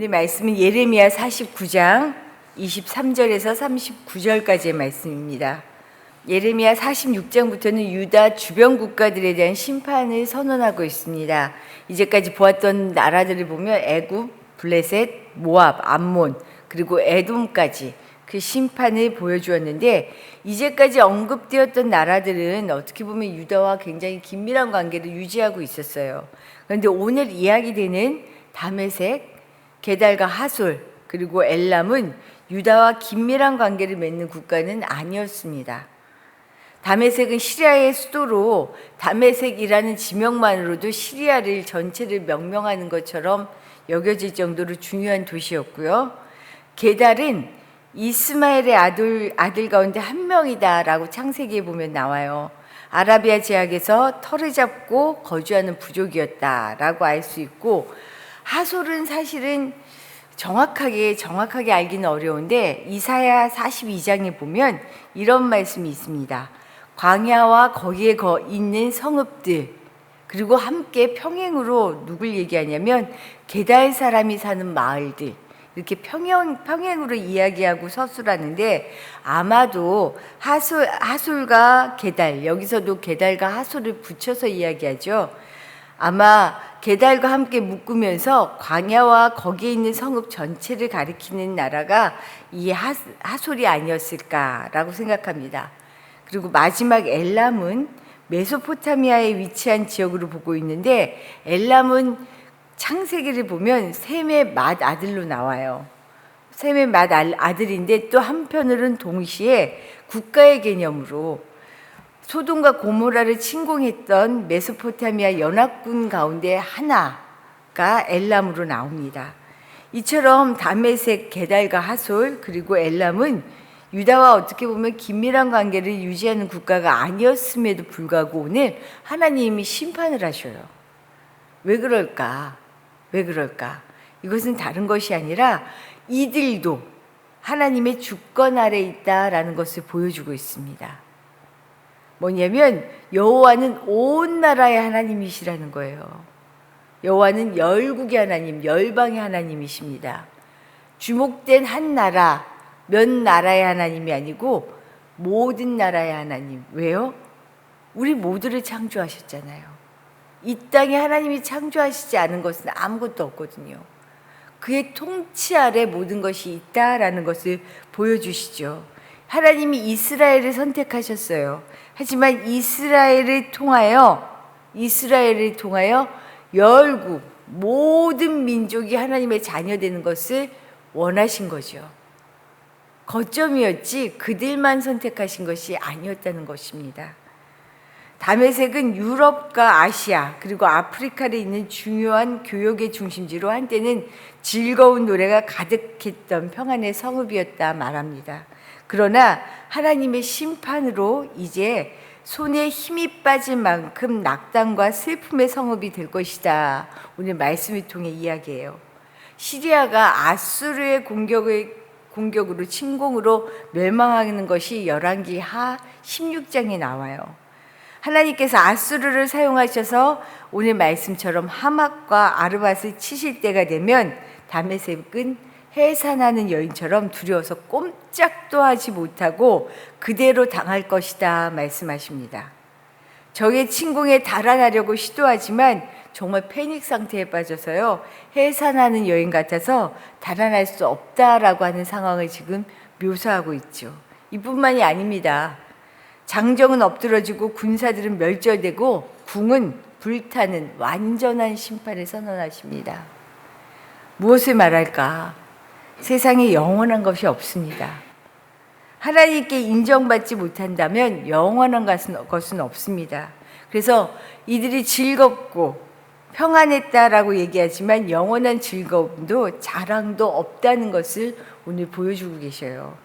오늘 말씀은 예레미야 49장 23절에서 39절까지의 말씀입니다. 예레미야 46장부터는 유다 주변 국가들에 대한 심판을 선언하고 있습니다. 이제까지 보았던 나라들을 보면 애굽, 블레셋, 모압, 암몬, 그리고 에돔까지 그 심판을 보여주었는데, 이제까지 언급되었던 나라들은 어떻게 보면 유다와 굉장히 긴밀한 관계를 유지하고 있었어요. 그런데 오늘 이야기되는 다메섹, 게달과 하솔, 그리고 엘람은 유다와 긴밀한 관계를 맺는 국가는 아니었습니다. 다메섹은 시리아의 수도로 다메섹이라는 지명만으로도 시리아를 전체를 명명하는 것처럼 여겨질 정도로 중요한 도시였고요. 게달은 이스마엘의 아들 가운데 한 명이다라고 창세기에 보면 나와요. 아라비아 제약에서 터를 잡고 거주하는 부족이었다라고 알 수 있고, 하솔은 사실은 정확하게 알기는 어려운데 이사야 42장에 보면 이런 말씀이 있습니다. 광야와 거기에 있는 성읍들, 그리고 함께 평행으로 누굴 얘기하냐면 게달 사람이 사는 마을들, 이렇게 평행으로 이야기하고 서술하는데, 아마도 하솔과 게달, 여기서도 게달과 하솔을 붙여서 이야기하죠. 아마 게달과 함께 묶으면서 광야와 거기에 있는 성읍 전체를 가리키는 나라가 이 하솔이 아니었을까라고 생각합니다. 그리고 마지막 엘람은 메소포타미아에 위치한 지역으로 보고 있는데, 엘람은 창세기를 보면 셈의 맏아들로 나와요. 셈의 맏아들인데 또 한편으로는 동시에 국가의 개념으로 소돔과 고모라를 침공했던 메소포타미아 연합군 가운데 하나가 엘람으로 나옵니다. 이처럼 다메섹, 게달과 하솔, 그리고 엘람은 유다와 어떻게 보면 긴밀한 관계를 유지하는 국가가 아니었음에도 불구하고 오늘 하나님이 심판을 하셔요. 왜 그럴까? 이것은 다른 것이 아니라 이들도 하나님의 주권 아래 있다라는 것을 보여주고 있습니다. 뭐냐면 여호와는 온 나라의 하나님이시라는 거예요. 여호와는 열국의 하나님, 열방의 하나님이십니다. 주목된 한 나라, 몇 나라의 하나님이 아니고 모든 나라의 하나님. 왜요? 우리 모두를 창조하셨잖아요. 이 땅에 하나님이 창조하시지 않은 것은 아무것도 없거든요. 그의 통치 아래 모든 것이 있다라는 것을 보여주시죠. 하나님이 이스라엘을 선택하셨어요. 하지만 이스라엘을 통하여 열국, 모든 민족이 하나님의 자녀되는 것을 원하신 거죠. 거점이었지 그들만 선택하신 것이 아니었다는 것입니다. 다메섹은 유럽과 아시아 그리고 아프리카에 있는 중요한 교역의 중심지로 한때는 즐거운 노래가 가득했던 평안의 성읍이었다 말합니다. 그러나 하나님의 심판으로 이제 손에 힘이 빠질 만큼 낙담과 슬픔의 성읍이 될 것이다. 오늘 말씀을 통해 이야기해요. 시리아가 아수르의 공격으로 침공으로 멸망하는 것이 열왕기 하 16장에 나와요. 하나님께서 아수르를 사용하셔서 오늘 말씀처럼 하맛과 아르밧을 치실 때가 되면 다메섹은 해산하는 여인처럼 두려워서 꼼짝도 하지 못하고 그대로 당할 것이다 말씀하십니다. 적의 침공에 달아나려고 시도하지만 정말 패닉 상태에 빠져서요, 해산하는 여인 같아서 달아날 수 없다라고 하는 상황을 지금 묘사하고 있죠. 이뿐만이 아닙니다. 장정은 엎드러지고 군사들은 멸절되고 궁은 불타는 완전한 심판을 선언하십니다. 무엇을 말할까? 세상에 영원한 것이 없습니다. 하나님께 인정받지 못한다면 영원한 것은 없습니다. 그래서 이들이 즐겁고 평안했다라고 얘기하지만 영원한 즐거움도 자랑도 없다는 것을 오늘 보여주고 계셔요.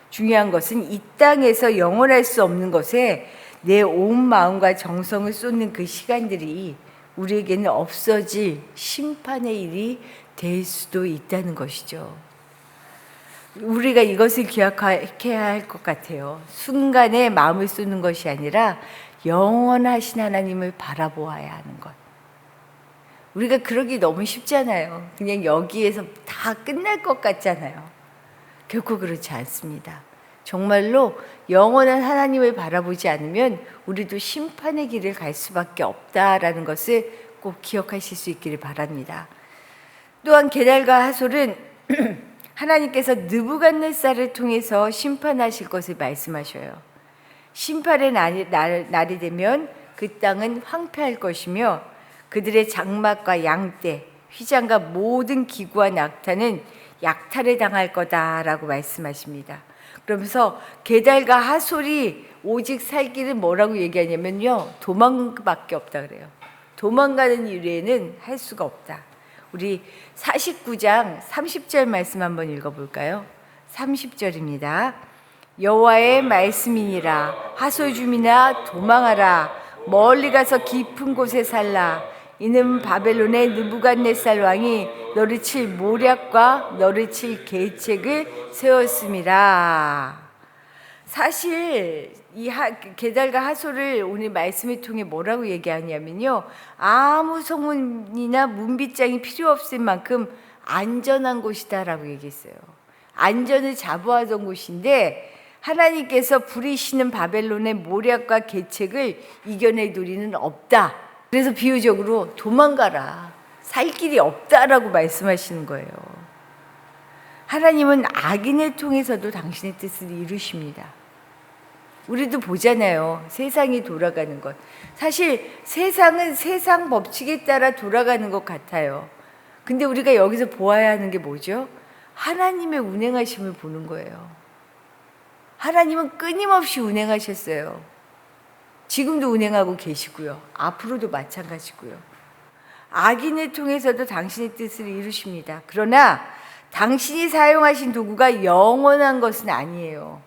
중요한 것은 이 땅에서 영원할 수 없는 것에 내 온 마음과 정성을 쏟는 그 시간들이 우리에게는 없어질 심판의 일이 될 수도 있다는 것이죠. 우리가 이것을 기억해야 할 것 같아요. 순간에 마음을 쏟는 것이 아니라 영원하신 하나님을 바라보아야 하는 것. 우리가 그러기 너무 쉽잖아요. 그냥 여기에서 다 끝날 것 같잖아요. 결코 그렇지 않습니다. 정말로 영원한 하나님을 바라보지 않으면 우리도 심판의 길을 갈 수밖에 없다라는 것을 꼭 기억하실 수 있기를 바랍니다. 또한 게달과 하솔은 하나님께서 느부갓네살을 통해서 심판하실 것을 말씀하셔요. 심판의 날이 되면 그 땅은 황폐할 것이며 그들의 장막과 양떼, 휘장과 모든 기구와 낙타는 약탈을 당할 거다라고 말씀하십니다. 그러면서 게달과 하솔이 오직 살 길은 뭐라고 얘기하냐면요, 도망밖에 없다 그래요. 도망가는 일에는 할 수가 없다. 우리 49장 30절 말씀 한번 읽어볼까요? 30절입니다. 여호와의 말씀이니라. 하솔 주민아 도망하라. 멀리 가서 깊은 곳에 살라. 이는 바벨론의 느부갓네살 왕이 너를 칠 모략과 너를 칠 계책을 세웠음이라. 사실 이 게달과 하솔을 오늘 말씀을 통해 뭐라고 얘기하냐면요, 아무 소문이나 문빗장이 필요 없을 만큼 안전한 곳이다라고 얘기했어요. 안전을 자부하던 곳인데 하나님께서 부리시는 바벨론의 모략과 계책을 이겨낼 도리는 없다. 그래서 비유적으로 도망가라, 살 길이 없다라고 말씀하시는 거예요. 하나님은 악인을 통해서도 당신의 뜻을 이루십니다. 우리도 보잖아요, 세상이 돌아가는 것. 사실 세상은 세상 법칙에 따라 돌아가는 것 같아요. 근데 우리가 여기서 보아야 하는 게 뭐죠? 하나님의 운행하심을 보는 거예요. 하나님은 끊임없이 운행하셨어요. 지금도 운행하고 계시고요. 앞으로도 마찬가지고요. 악인을 통해서도 당신의 뜻을 이루십니다. 그러나 당신이 사용하신 도구가 영원한 것은 아니에요.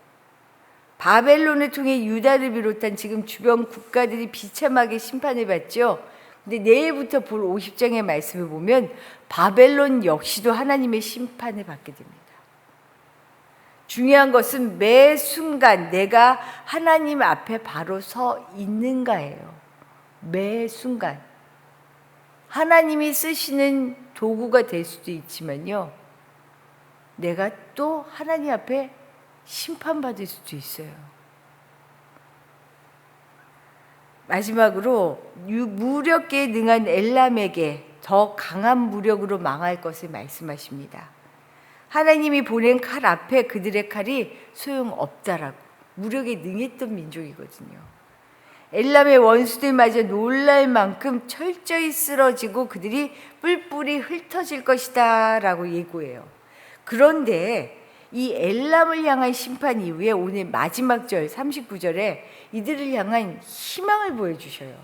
바벨론을 통해 유다를 비롯한 지금 주변 국가들이 비참하게 심판을 받죠. 근데 내일부터 볼 50장의 말씀을 보면 바벨론 역시도 하나님의 심판을 받게 됩니다. 중요한 것은 매 순간 내가 하나님 앞에 바로 서 있는가예요. 매 순간. 하나님이 쓰시는 도구가 될 수도 있지만요, 내가 또 하나님 앞에 심판받을 수도 있어요. 마지막으로 무력에 능한 엘람에게 더 강한 무력으로 망할 것을 말씀하십니다. 하나님이 보낸 칼 앞에 그들의 칼이 소용없다라고. 무력에 능했던 민족이거든요. 엘람의 원수들마저 놀랄 만큼 철저히 쓰러지고 그들이 뿔뿔이 흩어질 것이다 라고 예고해요. 그런데 이 엘람을 향한 심판 이후에 오늘 마지막 절 39절에 이들을 향한 희망을 보여주셔요.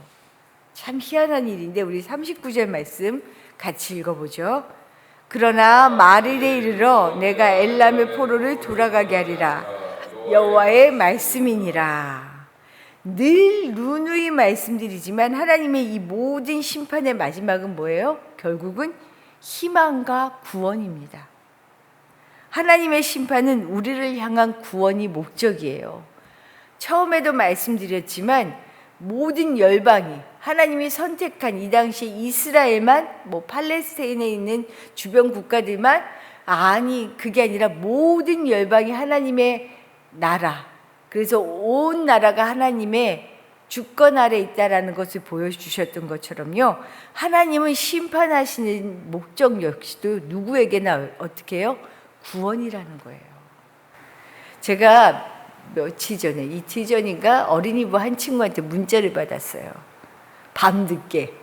참 희한한 일인데 우리 39절 말씀 같이 읽어보죠. 그러나 말일에 이르러 내가 엘람의 포로를 돌아가게 하리라. 여호와의 말씀이니라. 늘 누누이 말씀드리지만 하나님의 이 모든 심판의 마지막은 뭐예요? 결국은 희망과 구원입니다. 하나님의 심판은 우리를 향한 구원이 목적이에요. 처음에도 말씀드렸지만 모든 열방이 하나님이 선택한 이 당시 이스라엘만, 팔레스타인에 있는 주변 국가들만, 아니 그게 아니라 모든 열방이 하나님의 나라, 그래서 온 나라가 하나님의 주권 아래 있다라는 것을 보여주셨던 것처럼요, 하나님은 심판하시는 목적 역시도 누구에게나 어떻게 해요? 구원이라는 거예요. 제가 며칠 전에, 이틀 전인가 어린이부 한 친구한테 문자를 받았어요. 밤늦게.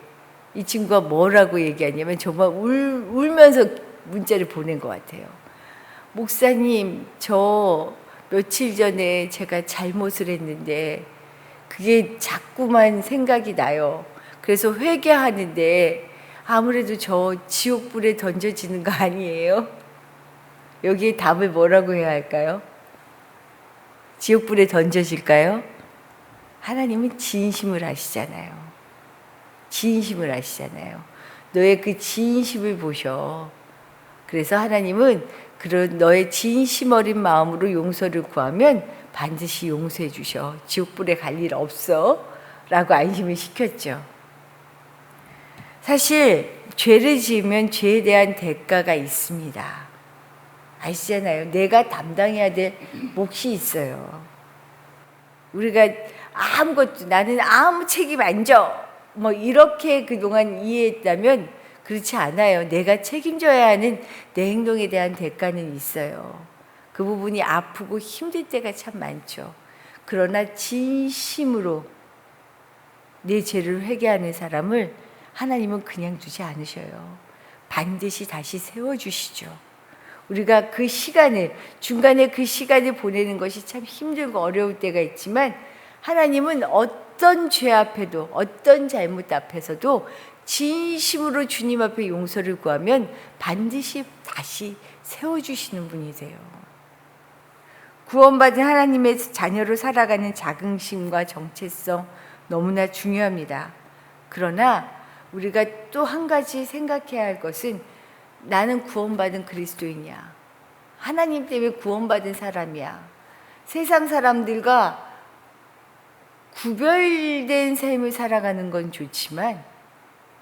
이 친구가 뭐라고 얘기하냐면 정말 울면서 문자를 보낸 것 같아요. 목사님, 저 며칠 전에 제가 잘못을 했는데 그게 자꾸만 생각이 나요. 그래서 회개하는데 아무래도 저 지옥불에 던져지는 거 아니에요? 여기에 답을 뭐라고 해야 할까요? 지옥불에 던져질까요? 하나님은 진심을 아시잖아요. 진심을 아시잖아요. 너의 그 진심을 보셔. 그래서 하나님은 그런 너의 진심 어린 마음으로 용서를 구하면 반드시 용서해 주셔. 지옥불에 갈 일 없어. 라고 안심을 시켰죠. 사실 죄를 지으면 죄에 대한 대가가 있습니다. 아시잖아요. 내가 담당해야 될 몫이 있어요. 우리가 아무것도 나는 아무 책임 안 져. 뭐 이렇게 그동안 이해했다면 그렇지 않아요. 내가 책임져야 하는 내 행동에 대한 대가는 있어요. 그 부분이 아프고 힘들 때가 참 많죠. 그러나 진심으로 내 죄를 회개하는 사람을 하나님은 그냥 두지 않으셔요. 반드시 다시 세워주시죠. 우리가 그 시간을, 중간에 그 시간을 보내는 것이 참 힘들고 어려울 때가 있지만 하나님은 어떤 죄 앞에도, 어떤 잘못 앞에서도 진심으로 주님 앞에 용서를 구하면 반드시 다시 세워주시는 분이세요. 구원받은 하나님의 자녀로 살아가는 자긍심과 정체성 너무나 중요합니다. 그러나 우리가 또 한 가지 생각해야 할 것은 나는 구원받은 그리스도인이야. 하나님 때문에 구원받은 사람이야. 세상 사람들과 구별된 삶을 살아가는 건 좋지만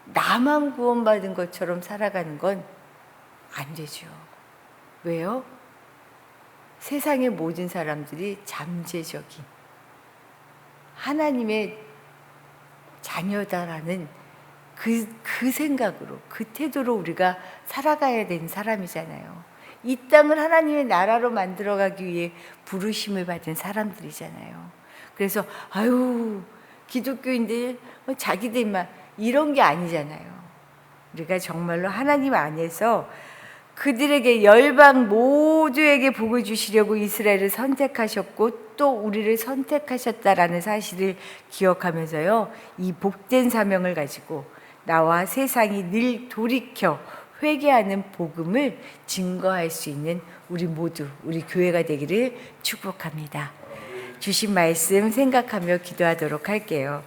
나만 구원받은 것처럼 살아가는 건 안 되죠. 왜요? 세상의 모든 사람들이 잠재적인 하나님의 자녀다라는 그 생각으로, 그 태도로 우리가 살아가야 되는 사람이잖아요. 이 땅을 하나님의 나라로 만들어가기 위해 부르심을 받은 사람들이잖아요. 그래서 아유 기독교인들 자기들만 이런 게 아니잖아요. 우리가 정말로 하나님 안에서 그들에게 열방 모두에게 복을 주시려고 이스라엘을 선택하셨고 또 우리를 선택하셨다라는 사실을 기억하면서요, 이 복된 사명을 가지고 나와 세상이 늘 돌이켜 회개하는 복음을 증거할 수 있는 우리 모두, 우리 교회가 되기를 축복합니다. 주신 말씀 생각하며 기도하도록 할게요.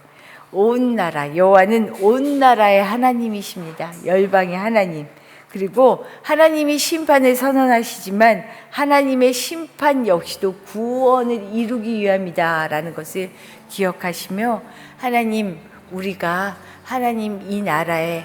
온 나라, 여호와는 온 나라의 하나님이십니다. 열방의 하나님. 그리고 하나님이 심판을 선언하시지만 하나님의 심판 역시도 구원을 이루기 위함이다라는 것을 기억하시며, 하나님, 우리가 하나님 이 나라에,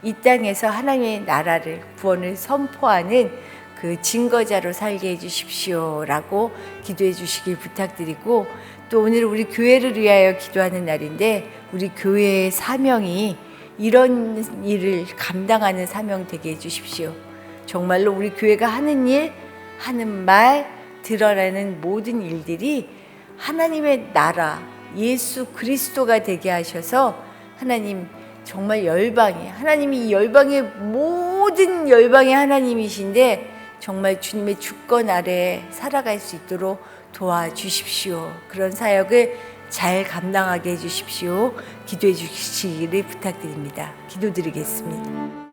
이 땅에서 하나님의 나라를, 구원을 선포하는 그 증거자로 살게 해주십시오라고 기도해 주시길 부탁드리고, 또 오늘 우리 교회를 위하여 기도하는 날인데 우리 교회의 사명이 이런 일을 감당하는 사명 되게 해주십시오. 정말로 우리 교회가 하는 일, 하는 말, 드러나는 모든 일들이 하나님의 나라, 예수 그리스도가 되게 하셔서 하나님 정말 열방이, 하나님이 이 열방의 모든 열방의 하나님이신데 정말 주님의 주권 아래에 살아갈 수 있도록 도와주십시오. 그런 사역을 잘 감당하게 해주십시오. 기도해 주시기를 부탁드립니다. 기도드리겠습니다.